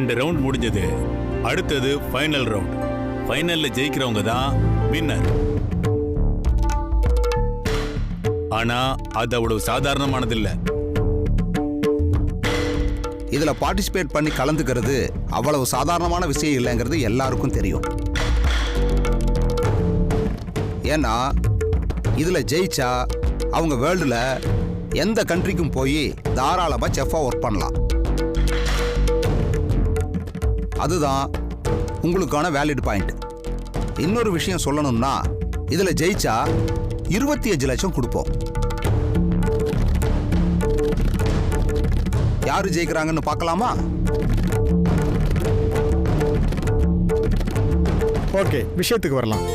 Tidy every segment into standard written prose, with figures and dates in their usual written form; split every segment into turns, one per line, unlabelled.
2 round முடிஞ்சது. அடுத்தது final round. ஃபைனல்ல ஜெயிக்கிறவங்க தான் வின்னர். ஆனா அது அவ்வளவு சாதாரணமானது இல்ல.
இதுல பார்ட்டிசிபேட் பண்ணி கலந்துக்கிறது அவ்வளவு சாதாரணமான விஷயம் இல்லைங்கிறது எல்லாருக்கும் தெரியும். ஏன்னா இதுல ஜெயிச்சா அவங்க வேர்ல்டுல எந்த கண்ட்ரிக்கும் போய் தாராளமா செஃபா ஒர்க் பண்ணலாம். அதுதான் உங்களுக்கான வேலிட் பாயிண்ட். இன்னொரு விஷயம் சொல்லணும்னா இதுல ஜெயிச்சா 25 லட்சம் கொடுப்போம். யாரு ஜெயிக்கிறாங்கன்னு பார்க்கலாமா?
ஓகே, விஷயத்துக்கு வரலாம்.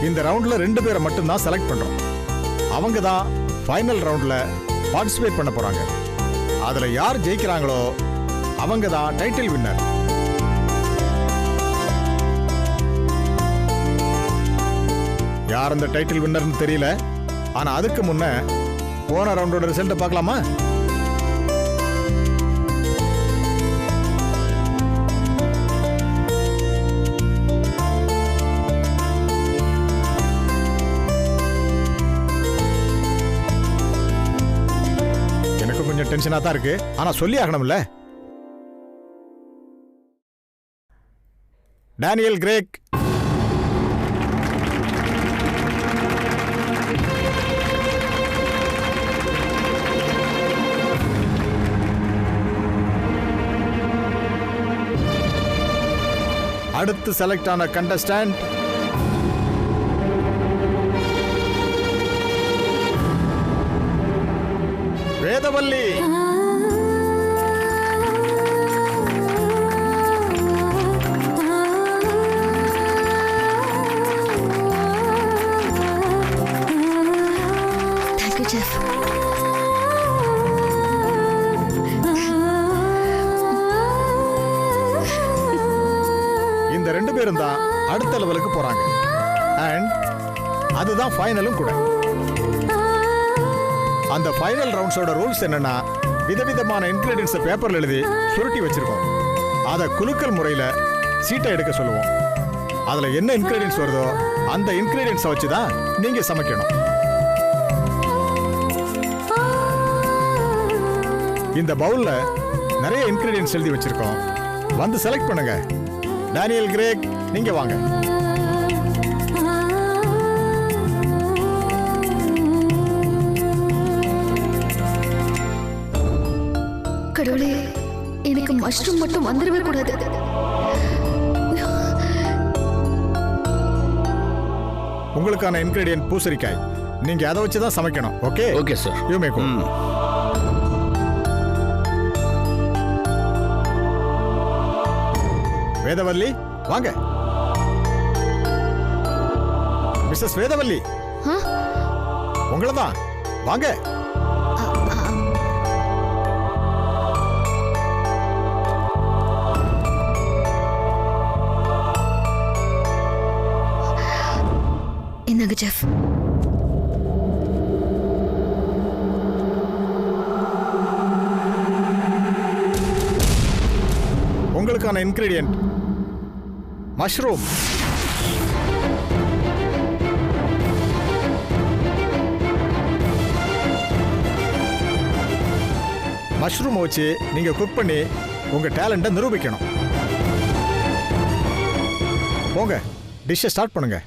இந்த ரவுண்ட்ல 2 பேரை மட்டும்தான் செலக்ட் பண்றோம். அவங்க தான் ஃபைனல் ரவுண்ட்ல பார்ட்டிசிபேட் பண்ண போறாங்க. அதுல யார் ஜெயிக்கிறாங்களோ அவங்க தான் டைட்டில் வின்னர். யார் அந்த டைட்டில் வின்னர்னு தெரியல. ஆனா அதுக்கு முன்ன போன ரவுண்டோட ரிசல்ட்டை பார்க்கலாமா? எனக்கு கொஞ்சம் டென்ஷனா தான் இருக்கு. ஆனா சொல்லி ஆகணும்ல. டேனியல் கிரேக், அடுத்து செலக்ட் ஆன contestant Vedavalli.
Thank you, Jeff.
இந்த 2 பேரும் தான் அடுத்த லெவலுக்கு போறாங்க. அண்ட் அதுதான் ஃபைனலும் கூட. அந்த ஃபைனல் ரவுண்ட்ஸோட ரூல்ஸ் என்னன்னா, விதவிதமான இன்கிரிடியன்ட்ஸை பேப்பர்ல எழுதி சுருட்டி வச்சிருக்கோம். அதை குலுக்கல் முறையில சீட்டை எடுக்க சொல்லுவோம். அதுல என்ன இன்கிரிடியன்ட்ஸ் வருதோ அந்த இன்கிரிடியன்ட்ஸை வச்சு தான் நீங்க சமைக்கணும். இந்த பவுல்ல நிறைய இன்கிரிடியன்ட்ஸ் எழுதி வச்சிருக்கோம். வந்து செலக்ட் பண்ணுங்க. டேனியல் கிரேக், நீங்க வாங்க.
கடவுளே, எனக்கு மஷ்ரூம் மட்டும் வந்துடவே கூடாது.
உங்களுக்கான இன்கிரிடியன்ட் பூசணிக்காய். நீங்க அதை வச்சு தான் சமைக்கணும். Okay?
Okay sir.
You may go. Vedavalli, வாங்க. மிஸ்ஸஸ் வேதவல்லி, உங்களை தான். வாங்க.
என்னங்க ஜெஃப்?
உங்களுக்கான இன்கிரிடியன்ட் மஷ்ரூம். மஷ்ரூம் வச்சு நீங்க குக் பண்ணி உங்க டேலண்ட்டை நிரூபிக்கணும். போங்க, டிஷ்ஷை ஸ்டார்ட் பண்ணுங்க.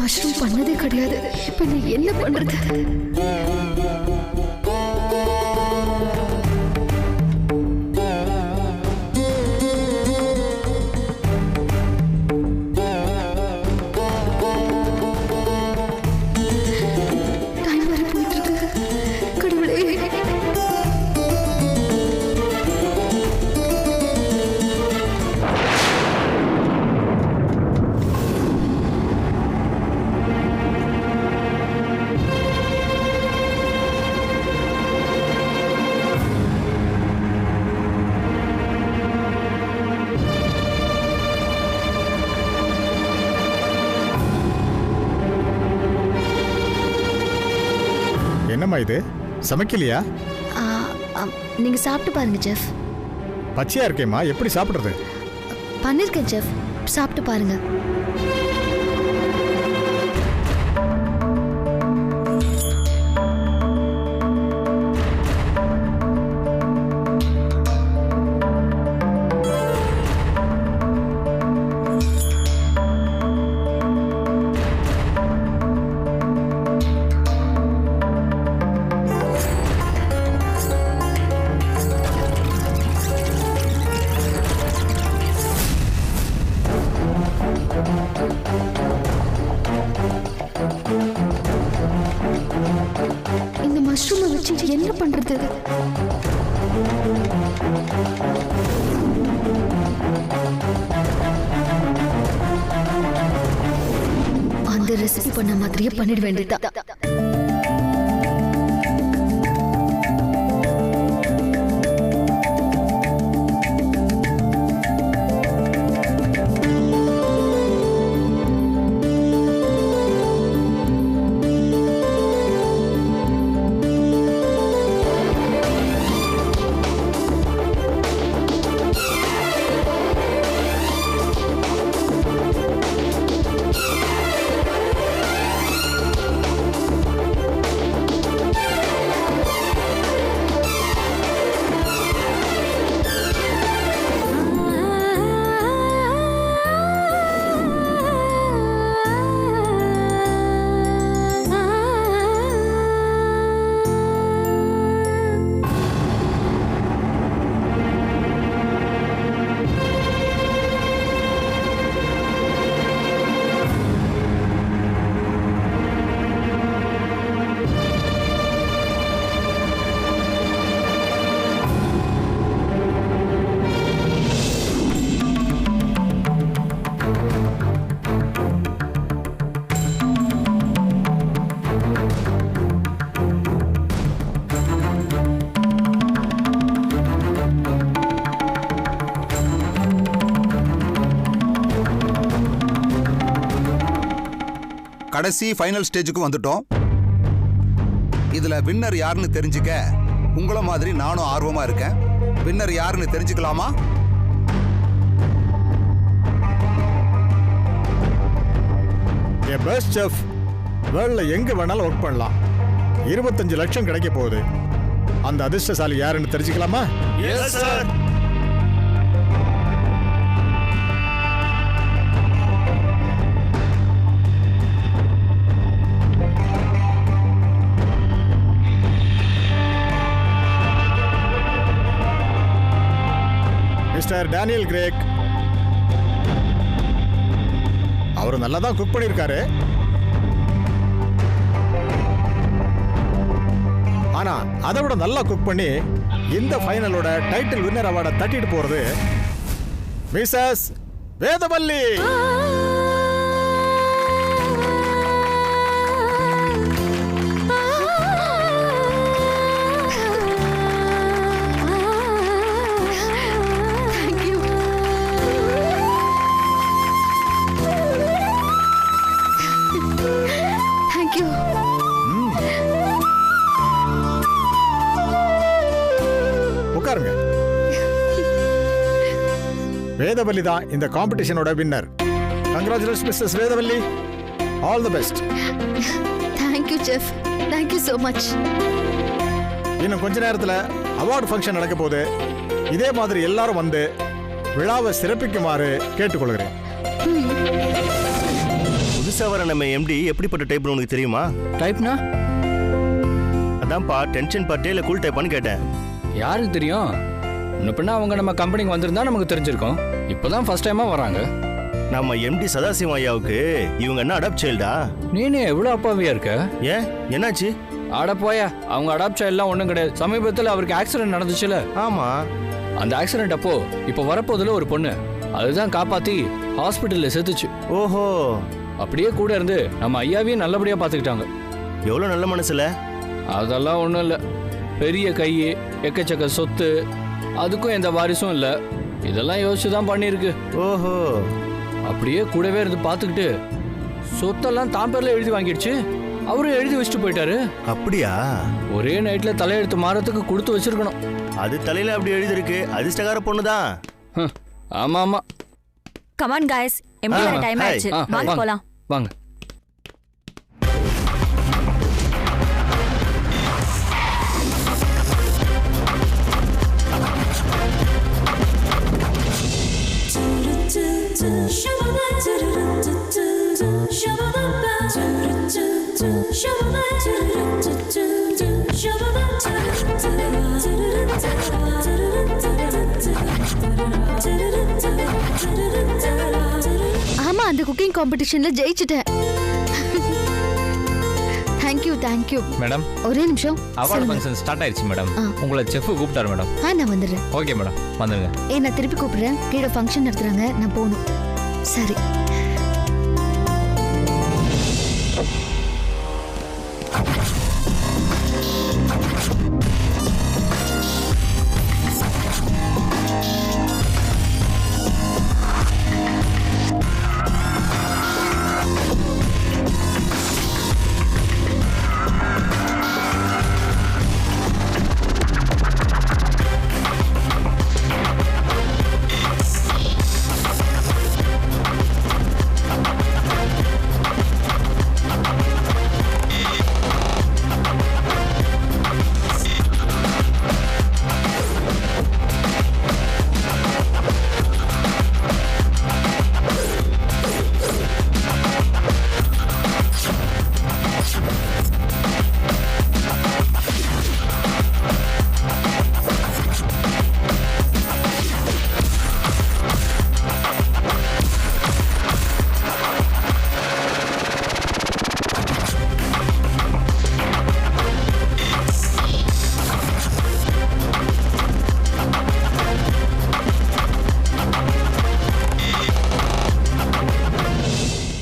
மஷ்ரூம் பண்ணதே கிடையாது. இப்ப நான் என்ன பண்றது?
இது சமைக்கலையா?
ஆ, ஆ, நீங்க சாப்பிட்டு பாருங்க செஃப்.
பச்சையா இருக்கேம்மா, எப்படி சாப்பிடுறது?
பண்ணிருக்கேன் செஃப், சாப்பிட்டு பாருங்க. இந்த மஷ்ரூமை வச்சு என்ன பண்றது? அந்த ரெசிபி பண்ண மாதிரியே பண்ணிட வேண்டியதா.
கடைசி ஃபைனல் ஸ்டேஜுக்கு வந்துட்டோம். இதுல வின்னர் யாருன்னு தெரிஞ்சுக்க உங்களை மாதிரி நானும் ஆர்வமா இருக்கேன். வின்னர் யாருன்னு தெரிஞ்சுக்கலாமா?
பெஸ்ட் செஃப் வேர்ல்ட்ல எங்க வேணாலும் ஒர்க் பண்ணலாம். 25 லட்சம் கிடைக்க போகுது. அந்த அதிர்ஷ்டசாலி யாருன்னு தெரிஞ்சுக்கலாமா?
Yes sir.
Mister Daniel Craig. அவரு நல்லா தான் குக் பண்ணியிருக்காரு. ஆனா அதை விட நல்லா குக் பண்ணி இந்த ஃபைனலோட டைட்டில் வின்னர் அவார்டை தட்டிட்டு போறது மிஸ்ஸஸ் வேதவல்லி. உட்காருங்க. வேதவல்லி தான் இந்த காம்படிஷனோட winner. Congratulations Mrs Vedavalli. All the best.
Thank you chef. Thank you so much.
இன்னும் கொஞ்ச நேரத்துல அவார்ட் ஃபங்க்ஷன் நடக்க போகுது. இதே மாதிரி எல்லாரும் வந்து விழாவை சிறப்பிக்குமாறு கேட்டுக்கொள்கிறேன்.
புதுசா வர நம்ம எம்டி எப்படிப்பட்ட டைப்னு உனக்கு தெரியுமா?
டைப்னா?
அதான்ப்பா டென்ஷன் பார்ட்டியா இல்லை கூல் டைப்பான்னு கேட்டேன்.
யாருக்கு தெரியும்? இன்னும் அவங்க நம்ம கம்பெனிக்கு வந்திருந்தா நமக்கு தெரிஞ்சிருக்கும். இப்போதான் ஃபர்ஸ்ட் டைமா வராங்க.
நம்ம எம்டி சதாசிவம் ஐயாவுக்கு இவங்க என்ன அடாப்ட் சைல்டா?
நீனே எவ்வளோ அப்பாவியா இருக்க?
ஏன் என்னாச்சு?
ஆட போயா, அவங்க அடாப்ட் சைல்ட்லாம் ஒன்றும் கிடையாது. சமீபத்தில் அவருக்கு ஆக்சிடென்ட் நடந்துச்சுல?
ஆமா.
அந்த ஆக்சிடென்ட் அப்போ இப்போ வரப்போதில் ஒரு பொண்ணு அதுதான் காப்பாற்றி ஹாஸ்பிட்டலில் சேர்த்துச்சு.
ஓஹோ.
அப்படியே கூட இருந்து நம்ம ஐயாவையும் நல்லபடியாக பார்த்துக்கிட்டாங்க.
எவ்வளோ நல்ல மனசுல.
அதெல்லாம் ஒன்றும் இல்லை. பெரிய கை, எக்கச்சக்க சொத்து, அதுக்கும் எந்த வாரிசும் இல்லை. இதெல்லாம் யோசிச்சு தான் பண்ணியிருக்கு.
ஓஹோ.
அப்படியே கூடவே இருந்து பார்த்துக்கிட்டு சொத்தெல்லாம் தான் பேரில் எழுதி வாங்கிடுச்சு. அவரும் எழுதி வச்சுட்டு போயிட்டாரு.
அப்படியா?
ஒரே நைட்ல தலையெழுத்து மாறத்துக்கு கொடுத்து வச்சிருக்கணும்.
அது தலையில அப்படி எழுதிருக்கு. அதிர்ஷ்டக்கார பொண்ணுதான்.
ஆமா ஆமா.
கமான் गाइस, எம்டி வர டைம் ஆயிடுச்சு. வாங்க போலாம்.
வாங்க.
ஆமா, அந்த குக்கிங் காம்படிஷன்ல ஜெயிச்சிட்டேன். தேங்க்யூ
மேடம்,
ஒரே நிமிஷம்.
அவார்ட் ஃபங்க்ஷன் ஸ்டார்ட் ஆயிடுச்சு மேடம். உங்களை செஃப் கூப்பிட்டாரு மேடம்.
நான் வந்துடுறேன்.
ஓகே மேடம், வந்துருங்க.
நான் திருப்பி கூப்பிடுறேன். கீழே ஃபங்க்ஷன் நடத்துறாங்க, நான் போகணும். சரி.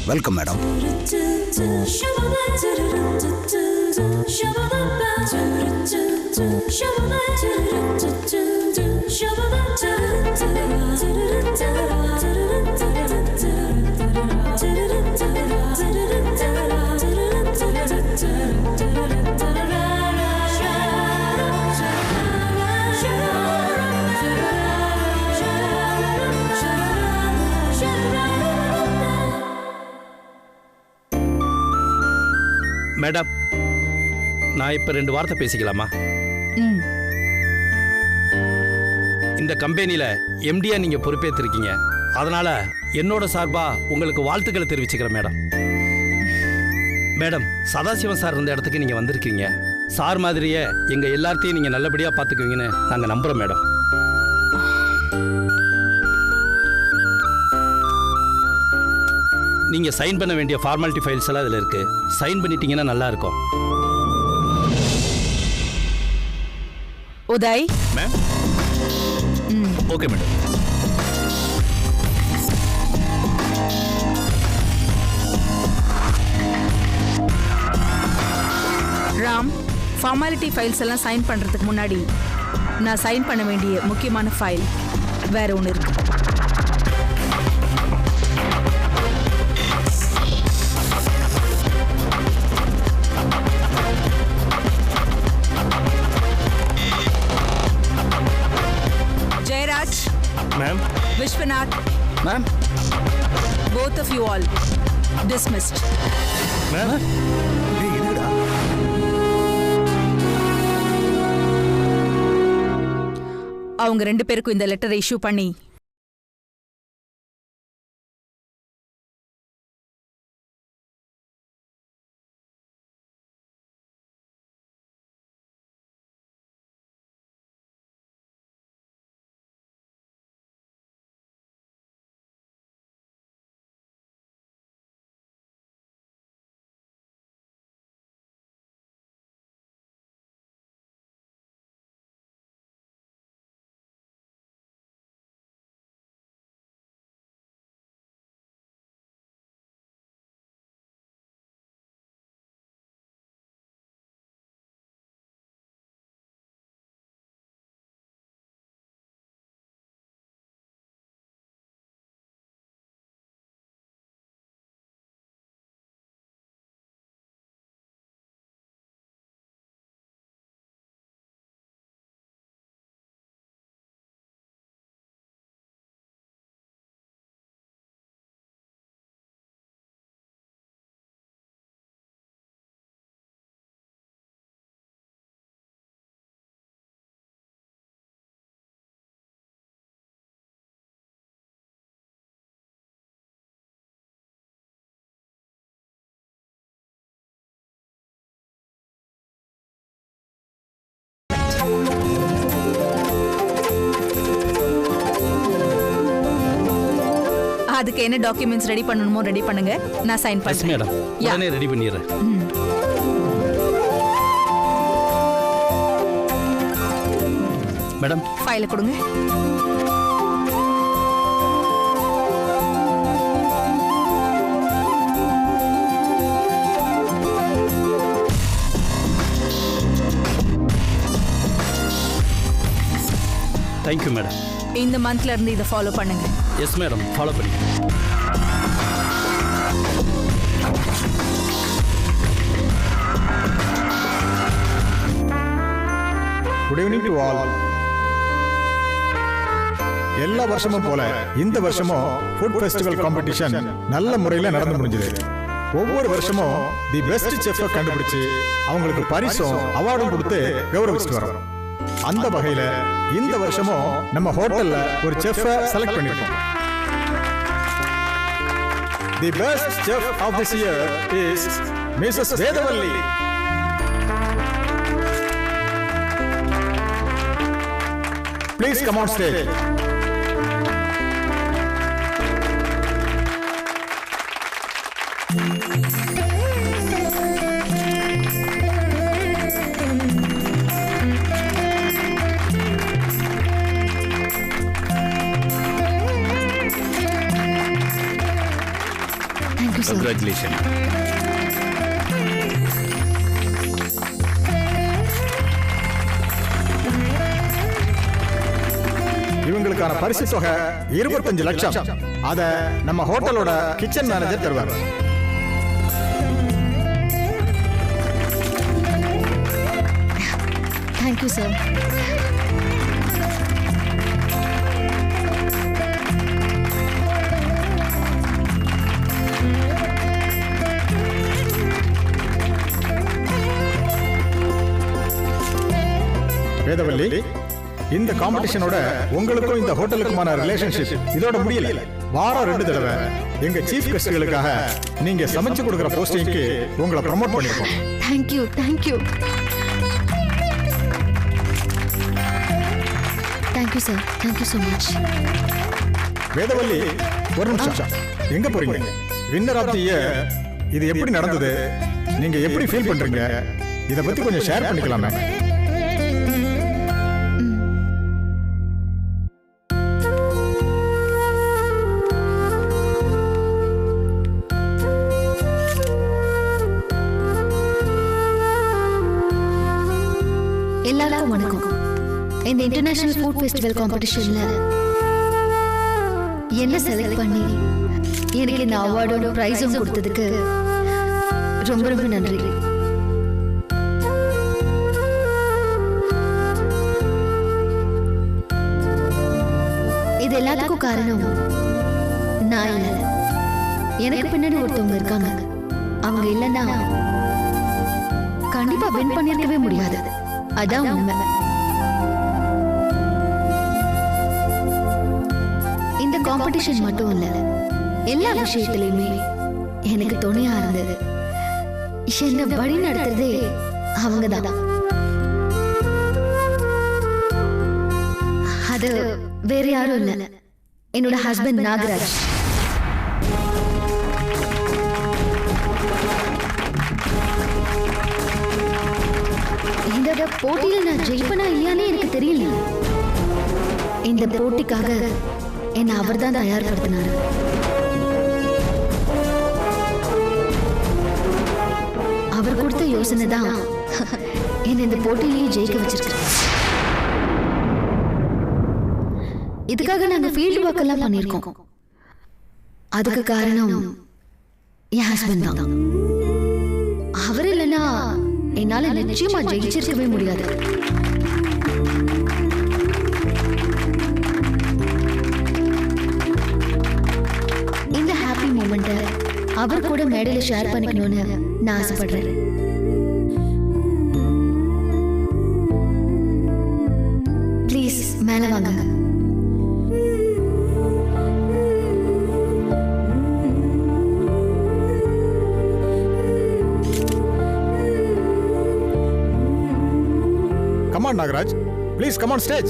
Welcome madam.
மேடம், நான் இப்ப 2 வார்த்தை பேசிக்கலாமா? இந்த கம்பெனில எம்டியா நீங்க பொறுப்பேற்றிருக்கீங்க. அதனால என்னோட சார்பா உங்களுக்கு வாழ்த்துக்களை தெரிவிச்சுக்கிறேன் மேடம். மேடம், சதாசிவம் சார் இருந்த இடத்துக்கு நீங்க வந்திருக்கீங்க. சார் மாதிரியே எங்க எல்லாத்தையும் நீங்க நல்லபடியா பாத்துக்குவீங்கன்னு நாங்க நம்புறோம் மேடம். நீங்க சைன் பண்ண வேண்டிய ஃபார்மாலிட்டி ஃபைல்ஸ் எல்லாம் இதுல இருக்கு. சைன் பண்ணிட்டீங்கன்னா நல்லா இருக்கும்.
Uday
ma'am. Okay madam.
Ram, formality files எல்லாம் சைன் பண்றதுக்கு முன்னாடி நான் சைன் பண்ண வேண்டிய முக்கியமான ஃபைல் வேற ஒன்று இருக்கு. Jayaraj,
ma'am.
Viswanath,
ma'am.
both of you all dismissed.
Ma'am. டேய், எதுக்குடா?
அவங்க 2 பேருக்கும் இந்த லெட்டரை இஷ்யூ பண்ணி அதுக்கு என்ன டாக்குமெண்ட்ஸ் ரெடி பண்ணணுமோ ரெடி பண்ணுங்க, நான் சைன்
எஸ்
பண்றேன்.
மேடம், உடனே ரெடி பண்ணிடுறேன். மேடம்,
ஃபைலை கொடுங்க.
Thank you madam.
இந்த மந்த்ல இருந்து இதை ஃபாலோ பண்ணுங்க.
எஸ் மேடம், ஃபாலோ பண்ணி.
Good evening to all. எல்லா வருஷமும் போல இந்த வருஷமும் ஃபுட் ஃபெஸ்டிவல் காம்படிஷன் நல்ல முறையில் நடந்து முடிஞ்சது. ஒவ்வொரு வருஷமும் தி பெஸ்ட் செஃப் கண்டுபிடிச்சு அவங்களுக்கு பரிசும் அவார்டும் கொடுத்து கௌரவிச்சுட்டு வரோம். அந்த வகையில இந்த வருஷமும் நம்ம ஹோட்டல்ல ஒரு செஃப் செலக்ட் பண்ணிருக்கோம். The best chef of this year is Mrs Vedavalli. Please come on stage.
Thank you, sir.
Congratulations.
இவங்களுக்கான பரிசு தொகை 25 லட்சம். அத நம்ம ஹோட்டலோட கிச்சன் மேனேஜர் தருவார்.
Thank you, sir.
வேதவல்லி, இந்த காம்படிஷனோட உங்களுக்கும் இந்த ஹோட்டலுக்குமான ரிலேஷன்ஷிப் இதோட முடியல. வாரம் 2 தடவை எங்க சீஃப் கெஸ்ட்களுக்காக நீங்க சமைச்சு கொடுக்கிற போஸ்டிங்க்கு உங்களை ப்ரமோட் பண்ணிருக்கோம்.
Thank you, thank you. Thank you, sir. Thank you so much.
Vedavalli, ஒரு நிமிஷம். எங்க போறீங்க? வின்னர் ஆஃப் தி இயர் இது எப்படி நடந்தது? நீங்க எப்படி ஃபீல் பண்றீங்க? இத பத்தி கொஞ்சம் ஷேர் பண்ணிக்கலாமே.
எல்லாருக்கும் வணக்கம். இந்த இன்டர்நேஷனல் ஃபுட் ஃபெஸ்டிவல் காம்படிஷன்ல என்ன செலக்ட் பண்ணி எனக்கு இந்த அவார்டும் பிரைஸும் கொடுத்ததுக்கு ரொம்ப ரொம்ப நன்றி. இது எல்லாத்துக்கும் காரணம் நான் இல்ல, எனக்கு பின்னாடி ஒருத்தவங்க இருக்காங்க. அவங்க இல்லைன்னா கண்டிப்பா வின் பண்ணிருக்கவே முடியாது. அதான் உண்மை. இந்த காம்படிஷன் மட்டும் இல்ல, எல்லா விஷயத்திலயுமே எனக்கு துணையா இருந்தது, என்ன வழி நடத்துறதே அவங்கதான். அது வேற யாரும் இல்ல, என்னோட ஹஸ்பண்ட் நாகராஜ். இந்த போட்டியில நான் ஜெயிப்பனா இல்லையானே எனக்கு தெரியல. இந்த போட்டிக்காக என்ன அவர் தான் தயார்படுத்தினாரு. அவர் கொடுத்த யோசனை தான் என்ன இந்த போட்டியிலேயே ஜெயிக்க வச்சிருக்கு. இதுக்காக நாங்க ஃபீல்டு ஒர்க் எல்லாம் பண்ணிருக்கோம். அதுக்கு காரணம் என் ஹஸ்பண்ட் தான். அவர் இல்லைன்னா என்னால நிச்சயமா ஜெயிச்சிருக்கவே முடியாது. இந்த ஹாப்பி மூமெண்ட்டை அவர் கூட மேடையில ஷேர் பண்ணிக்கணும்னு நான் ஆசைப்படுறேன். ப்ளீஸ் மேல வாங்க.
Come on, Nagaraj. Please come on stage.